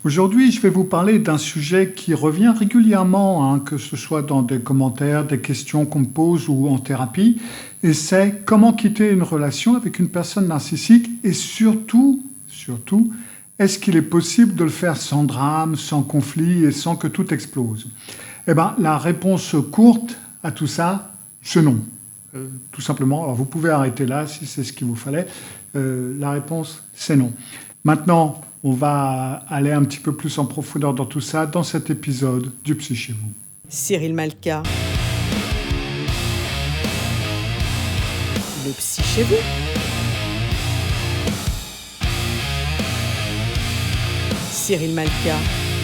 Aujourd'hui, je vais vous parler d'un sujet qui revient régulièrement, que ce soit dans des commentaires, des questions qu'on me pose ou en thérapie, et c'est comment quitter une relation avec une personne narcissique et surtout, est-ce qu'il est possible de le faire sans drame, sans conflit et sans que tout explose? Eh bien, la réponse courte à tout ça, c'est non. Tout simplement, alors vous pouvez arrêter là si c'est ce qu'il vous fallait. La réponse, c'est non. Maintenant, on va aller un petit peu plus en profondeur dans tout ça dans cet épisode du Psy chez vous. Cyril Malka. Le Psy chez vous. Cyril Malka,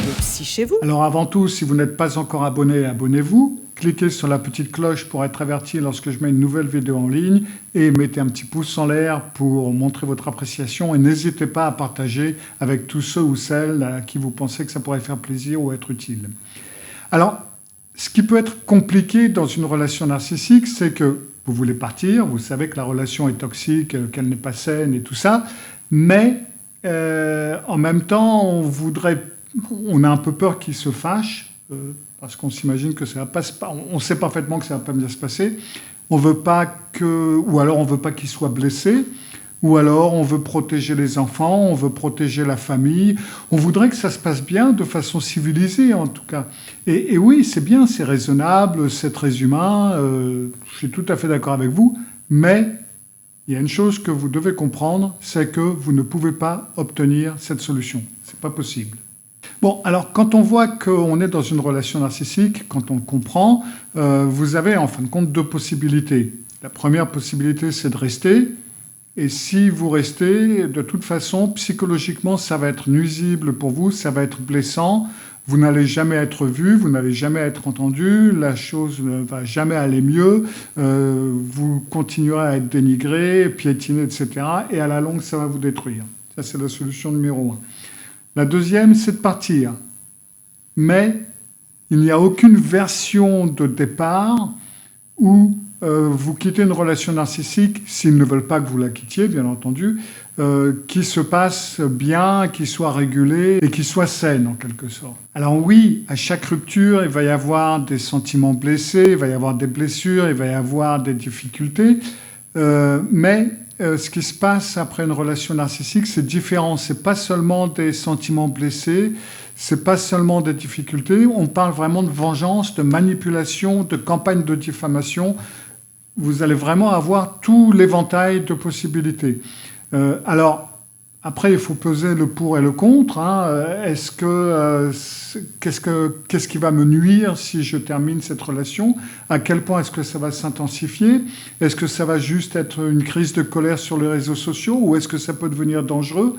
le Psy chez vous. Alors avant tout, si vous n'êtes pas encore abonné, abonnez-vous. Cliquez sur la petite cloche pour être averti lorsque je mets une nouvelle vidéo en ligne et mettez un petit pouce en l'air pour montrer votre appréciation et n'hésitez pas à partager avec tous ceux ou celles à qui vous pensez que ça pourrait faire plaisir ou être utile. Alors, ce qui peut être compliqué dans une relation narcissique, c'est que vous voulez partir, vous savez que la relation est toxique, qu'elle n'est pas saine et tout ça, mais en même temps, on a un peu peur qu'il se fâche, parce qu'on s'imagine que ça va pas on sait parfaitement que ça va pas bien se passer. On veut pas ou alors on veut pas qu'il soit blessé, ou alors on veut protéger les enfants, on veut protéger la famille. On voudrait que ça se passe bien de façon civilisée en tout cas. Et oui, c'est bien, c'est raisonnable, c'est très humain. Je suis tout à fait d'accord avec vous, mais il y a une chose que vous devez comprendre, c'est que vous ne pouvez pas obtenir cette solution. C'est pas possible. Bon, alors quand on voit qu'on est dans une relation narcissique, quand on le comprend, vous avez en fin de compte deux possibilités. La première possibilité, c'est de rester. Et si vous restez, de toute façon, psychologiquement, ça va être nuisible pour vous, ça va être blessant. Vous n'allez jamais être vu, vous n'allez jamais être entendu, la chose ne va jamais aller mieux, vous continuerez à être dénigré, piétiné, etc. Et à la longue, ça va vous détruire. Ça, c'est la solution numéro 1. La deuxième, c'est de partir. Mais il n'y a aucune version de départ où vous quittez une relation narcissique, s'ils ne veulent pas que vous la quittiez, bien entendu, qui se passe bien, qui soit régulée et qui soit saine, en quelque sorte. Alors oui, à chaque rupture, il va y avoir des sentiments blessés, il va y avoir des blessures, il va y avoir des difficultés, mais ce qui se passe après une relation narcissique, c'est différent. C'est pas seulement des sentiments blessés, c'est pas seulement des difficultés. On parle vraiment de vengeance, de manipulation, de campagne de diffamation. Vous allez vraiment avoir tout l'éventail de possibilités. Alors, après, il faut peser le pour et le contre. Qu'est-ce qui va me nuire si je termine cette relation? À quel point est-ce que ça va s'intensifier? Est-ce que ça va juste être une crise de colère sur les réseaux sociaux ou est-ce que ça peut devenir dangereux?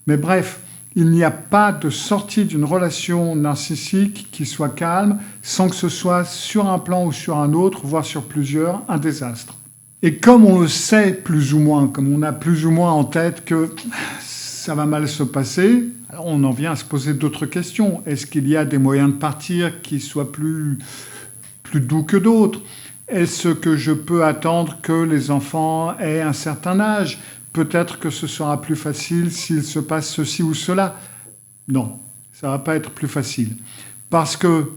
Mais bref, il n'y a pas de sortie d'une relation narcissique qui soit calme sans que ce soit sur un plan ou sur un autre, voire sur plusieurs, un désastre. Et comme on le sait plus ou moins, comme on a plus ou moins en tête que ça va mal se passer, alors on en vient à se poser d'autres questions. Est-ce qu'il y a des moyens de partir qui soient plus doux que d'autres? Est-ce que je peux attendre que les enfants aient un certain âge? Peut-être que ce sera plus facile s'il se passe ceci ou cela. Non, ça ne va pas être plus facile. Parce que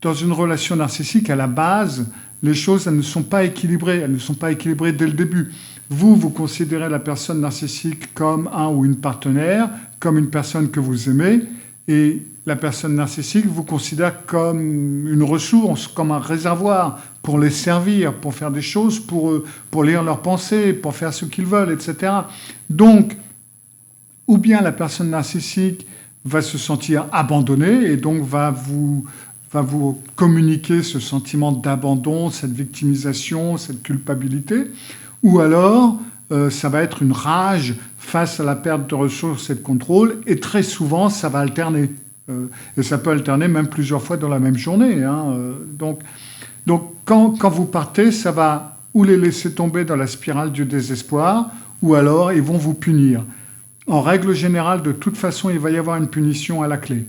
dans une relation narcissique, à la base, les choses, elles ne sont pas équilibrées. Elles ne sont pas équilibrées dès le début. Vous considérez la personne narcissique comme un ou une partenaire, comme une personne que vous aimez, et la personne narcissique vous considère comme une ressource, comme un réservoir pour les servir, pour faire des choses, pour lire leurs pensées, pour faire ce qu'ils veulent, etc. Donc, ou bien la personne narcissique va se sentir abandonnée et donc va vous communiquer ce sentiment d'abandon, cette victimisation, cette culpabilité, ou alors ça va être une rage face à la perte de ressources et de contrôle, et très souvent ça va alterner. Et ça peut alterner même plusieurs fois dans la même journée. Donc quand vous partez, ça va ou les laisser tomber dans la spirale du désespoir, ou alors ils vont vous punir. En règle générale, de toute façon, il va y avoir une punition à la clé.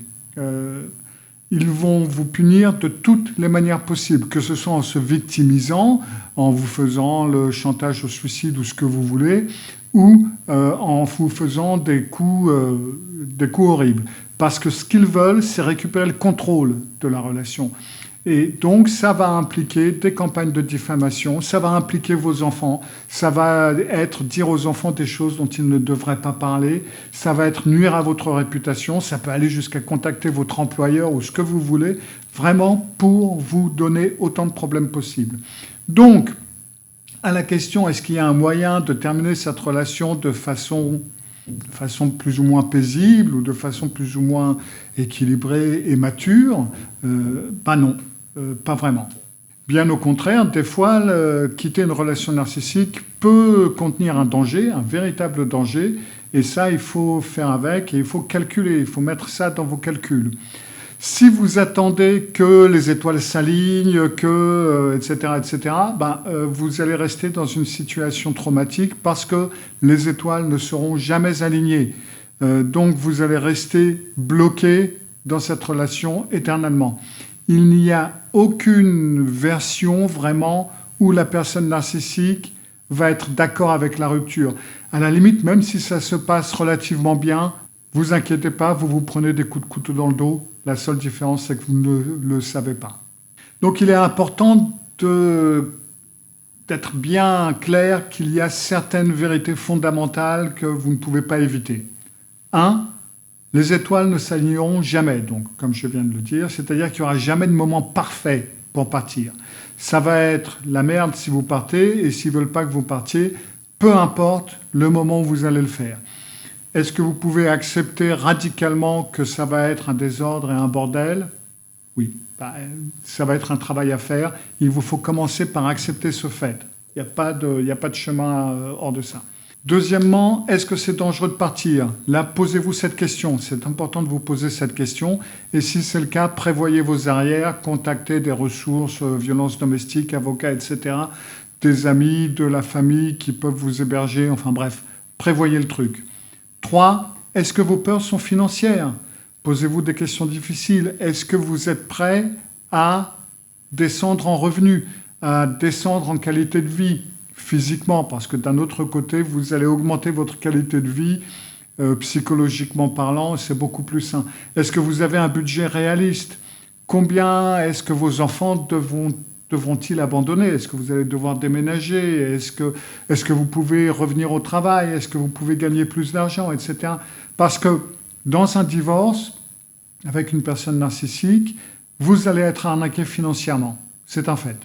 Ils vont vous punir de toutes les manières possibles, que ce soit en se victimisant, en vous faisant le chantage au suicide ou ce que vous voulez, ou en vous faisant des coups horribles. Parce que ce qu'ils veulent, c'est récupérer le contrôle de la relation. Et donc, ça va impliquer des campagnes de diffamation, ça va impliquer vos enfants, ça va être dire aux enfants des choses dont ils ne devraient pas parler, ça va être nuire à votre réputation, ça peut aller jusqu'à contacter votre employeur ou ce que vous voulez, vraiment pour vous donner autant de problèmes possibles. Donc, à la question, est-ce qu'il y a un moyen de terminer cette relation de façon plus ou moins paisible ou de façon plus ou moins équilibrée et mature? Non, pas vraiment. Bien au contraire, des fois, quitter une relation narcissique peut contenir un danger, un véritable danger, et ça, il faut faire avec et il faut calculer, il faut mettre ça dans vos calculs. Si vous attendez que les étoiles s'alignent, etc., vous allez rester dans une situation traumatique parce que les étoiles ne seront jamais alignées. Donc vous allez rester bloqué dans cette relation éternellement. Il n'y a aucune version vraiment où la personne narcissique va être d'accord avec la rupture. À la limite, même si ça se passe relativement bien, vous inquiétez pas, vous vous prenez des coups de couteau dans le dos. La seule différence, c'est que vous ne le savez pas. Donc il est important d'être bien clair qu'il y a certaines vérités fondamentales que vous ne pouvez pas éviter. 1. Les étoiles ne s'aligneront jamais, donc, comme je viens de le dire, c'est-à-dire qu'il n'y aura jamais de moment parfait pour partir. Ça va être la merde si vous partez, et s'ils ne veulent pas que vous partiez, peu importe le moment où vous allez le faire. Est-ce que vous pouvez accepter radicalement que ça va être un désordre et un bordel? Oui, ça va être un travail à faire. Il vous faut commencer par accepter ce fait. Il n'y a pas de chemin hors de ça. Deuxièmement, est-ce que c'est dangereux de partir? Là, posez-vous cette question. C'est important de vous poser cette question. Et si c'est le cas, prévoyez vos arrières, contactez des ressources, violences domestiques, avocats, etc., des amis, de la famille qui peuvent vous héberger. Enfin bref, prévoyez le truc. 3. Est-ce que vos peurs sont financières? Posez-vous des questions difficiles. Est-ce que vous êtes prêt à descendre en revenus, à descendre en qualité de vie physiquement? Parce que d'un autre côté, vous allez augmenter votre qualité de vie psychologiquement parlant, c'est beaucoup plus sain. Est-ce que vous avez un budget réaliste? Combien est-ce que vos enfants devront-ils abandonner? Est-ce que vous allez devoir déménager? Est-ce que vous pouvez revenir au travail? Est-ce que vous pouvez gagner plus d'argent, etc. Parce que dans un divorce, avec une personne narcissique, vous allez être arnaqué financièrement. C'est un fait.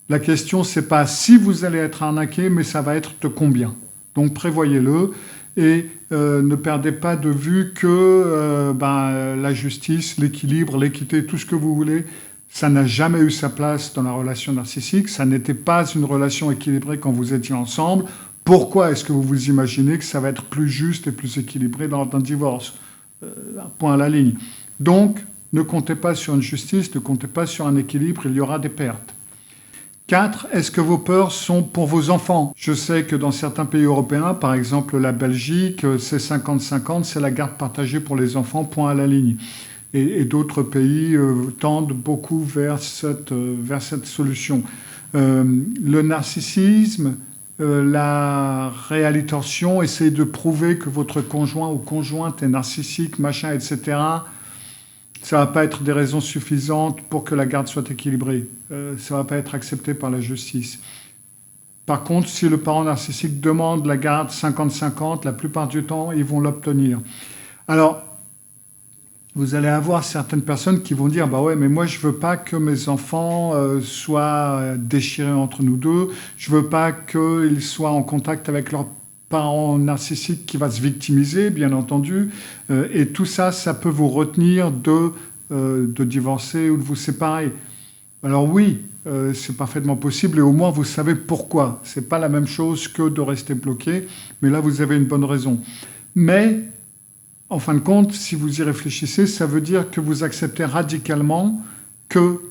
La question, c'est pas si vous allez être arnaqué, mais ça va être de combien. Donc prévoyez-le et ne perdez pas de vue que la justice, l'équilibre, l'équité, tout ce que vous voulez, ça n'a jamais eu sa place dans la relation narcissique. Ça n'était pas une relation équilibrée quand vous étiez ensemble. Pourquoi est-ce que vous vous imaginez que ça va être plus juste et plus équilibré dans un divorce? Point à la ligne. Donc, ne comptez pas sur une justice, ne comptez pas sur un équilibre, il y aura des pertes. 4. Est-ce que vos peurs sont pour vos enfants? Je sais que dans certains pays européens, par exemple la Belgique, c'est 50-50, c'est la garde partagée pour les enfants, point à la ligne. Et d'autres pays tendent beaucoup vers cette solution. Le narcissisme, la réalitorsion, essayer de prouver que votre conjoint ou conjointe est narcissique, machin, etc., ça ne va pas être des raisons suffisantes pour que la garde soit équilibrée. Ça ne va pas être accepté par la justice. Par contre, si le parent narcissique demande la garde 50-50, la plupart du temps, ils vont l'obtenir. Alors, vous allez avoir certaines personnes qui vont dire « Bah ouais, mais moi, je ne veux pas que mes enfants soient déchirés entre nous deux. Je ne veux pas qu'ils soient en contact avec leur parent narcissique qui va se victimiser, bien entendu. Et tout ça, ça peut vous retenir de divorcer ou de vous séparer. » Alors oui, c'est parfaitement possible et au moins vous savez pourquoi. Ce n'est pas la même chose que de rester bloqué, mais là, vous avez une bonne raison. Mais en fin de compte, si vous y réfléchissez, ça veut dire que vous acceptez radicalement que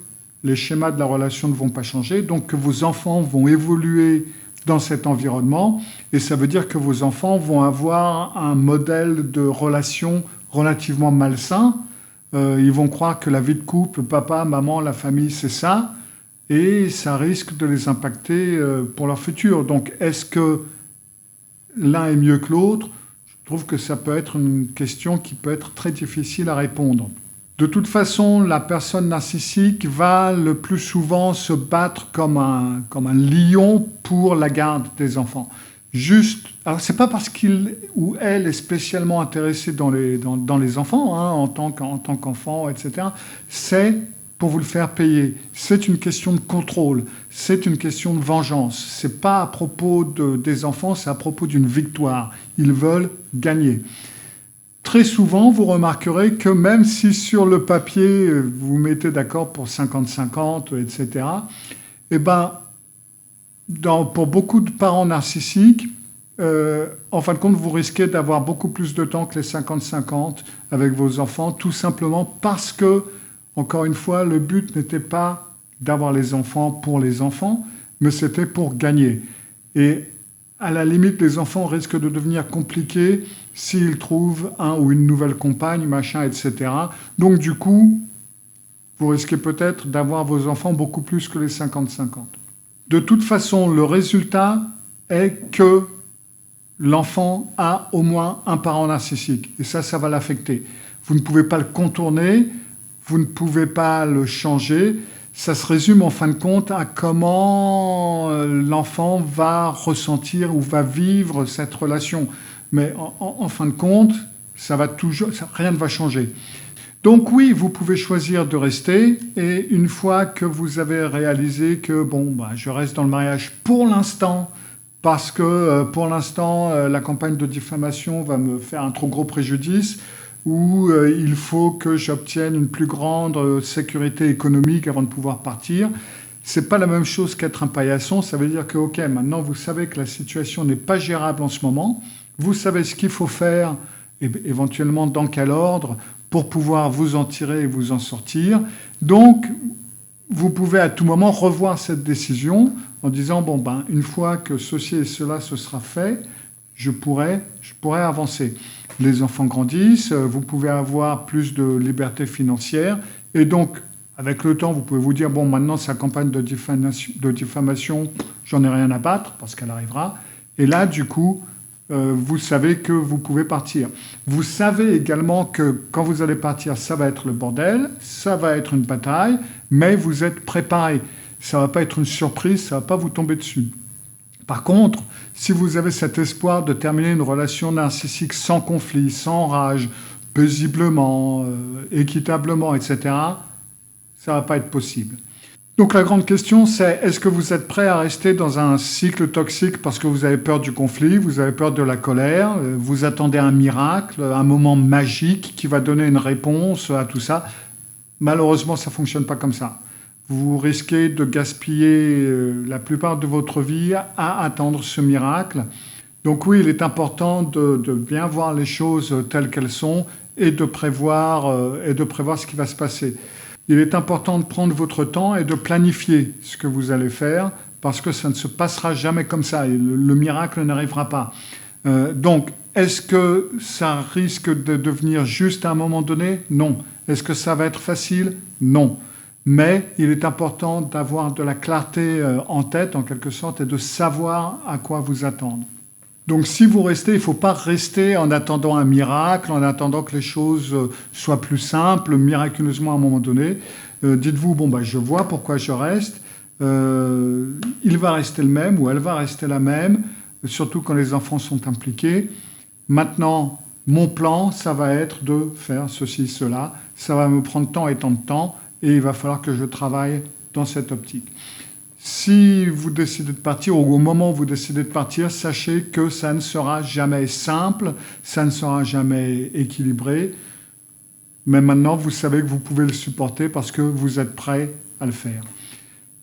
les schémas de la relation ne vont pas changer, donc que vos enfants vont évoluer dans cet environnement, et ça veut dire que vos enfants vont avoir un modèle de relation relativement malsain. Ils vont croire que la vie de couple, papa, maman, la famille, c'est ça, et ça risque de les impacter pour leur futur. Donc, est-ce que l'un est mieux que l'autre, je trouve que ça peut être une question qui peut être très difficile à répondre. De toute façon, la personne narcissique va le plus souvent se battre comme un lion pour la garde des enfants. Alors c'est pas parce qu'il ou elle est spécialement intéressé dans les enfants, hein, en tant qu'enfant, etc. C'est pour vous le faire payer. C'est une question de contrôle, c'est une question de vengeance. C'est pas à propos des enfants, c'est à propos d'une victoire. Ils veulent gagner. Très souvent, vous remarquerez que même si sur le papier, vous vous mettez d'accord pour 50-50, etc., eh ben, pour beaucoup de parents narcissiques, en fin de compte, vous risquez d'avoir beaucoup plus de temps que les 50-50 avec vos enfants, tout simplement parce que, encore une fois, le but n'était pas d'avoir les enfants pour les enfants, mais c'était pour gagner. Et à la limite, les enfants risquent de devenir compliqués s'ils trouvent un ou une nouvelle compagne, machin, etc. Donc du coup, vous risquez peut-être d'avoir vos enfants beaucoup plus que les 50-50. De toute façon, le résultat est que l'enfant a au moins un parent narcissique. Et ça va l'affecter. Vous ne pouvez pas le contourner, vous ne pouvez pas le changer. Ça se résume en fin de compte à comment l'enfant va ressentir ou va vivre cette relation. Mais en fin de compte, rien ne va changer. Donc oui, vous pouvez choisir de rester, et une fois que vous avez réalisé que je reste dans le mariage pour l'instant, parce que pour l'instant, la campagne de diffamation va me faire un trop gros préjudice, ou il faut que j'obtienne une plus grande sécurité économique avant de pouvoir partir. C'est pas la même chose qu'être un paillasson. Ça veut dire que, ok, maintenant vous savez que la situation n'est pas gérable en ce moment, vous savez ce qu'il faut faire, et éventuellement dans quel ordre, pour pouvoir vous en tirer et vous en sortir. Donc, vous pouvez à tout moment revoir cette décision en disant, une fois que ceci et cela se sera fait, je pourrais avancer. Les enfants grandissent, vous pouvez avoir plus de liberté financière, et donc, avec le temps, vous pouvez vous dire, maintenant, sa campagne de diffamation, j'en ai rien à battre, parce qu'elle arrivera. Et là, du coup, vous savez que vous pouvez partir. Vous savez également que quand vous allez partir, ça va être le bordel, ça va être une bataille, mais vous êtes préparé. Ça ne va pas être une surprise, ça ne va pas vous tomber dessus. Par contre, si vous avez cet espoir de terminer une relation narcissique sans conflit, sans rage, paisiblement, équitablement, etc., ça ne va pas être possible. Donc la grande question, c'est est-ce que vous êtes prêt à rester dans un cycle toxique parce que vous avez peur du conflit, vous avez peur de la colère, vous attendez un miracle, un moment magique qui va donner une réponse à tout ça? Malheureusement, ça ne fonctionne pas comme ça. Vous risquez de gaspiller la plupart de votre vie à attendre ce miracle. Donc oui, il est important de bien voir les choses telles qu'elles sont et de prévoir ce qui va se passer. Il est important de prendre votre temps et de planifier ce que vous allez faire parce que ça ne se passera jamais comme ça et le miracle n'arrivera pas. Donc, est-ce que ça risque de devenir juste à un moment donné? Non. Est-ce que ça va être facile? Non. Mais il est important d'avoir de la clarté en tête, en quelque sorte, et de savoir à quoi vous attendre. Donc si vous restez, il ne faut pas rester en attendant un miracle, en attendant que les choses soient plus simples, miraculeusement à un moment donné. Dites-vous, je vois pourquoi je reste, il va rester le même ou elle va rester la même, surtout quand les enfants sont impliqués. Maintenant, mon plan, ça va être de faire ceci, cela, ça va me prendre tant et tant de temps, et il va falloir que je travaille dans cette optique. Si vous décidez de partir, ou au moment où vous décidez de partir, sachez que ça ne sera jamais simple, ça ne sera jamais équilibré. Mais maintenant, vous savez que vous pouvez le supporter parce que vous êtes prêt à le faire.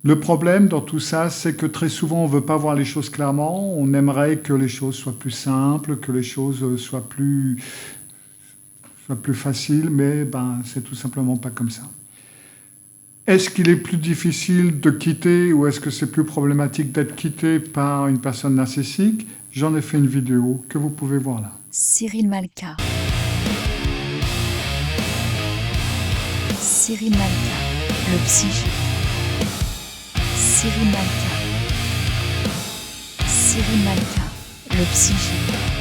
Le problème dans tout ça, c'est que très souvent, on ne veut pas voir les choses clairement. On aimerait que les choses soient plus simples, que les choses soient plus faciles, mais c'est tout simplement pas comme ça. Est-ce qu'il est plus difficile de quitter ou est-ce que c'est plus problématique d'être quitté par une personne narcissique? J'en ai fait une vidéo que vous pouvez voir là. Cyril Malka. Cyril Malka, le psychiatre. Cyril Malka. Cyril Malka, le psyché.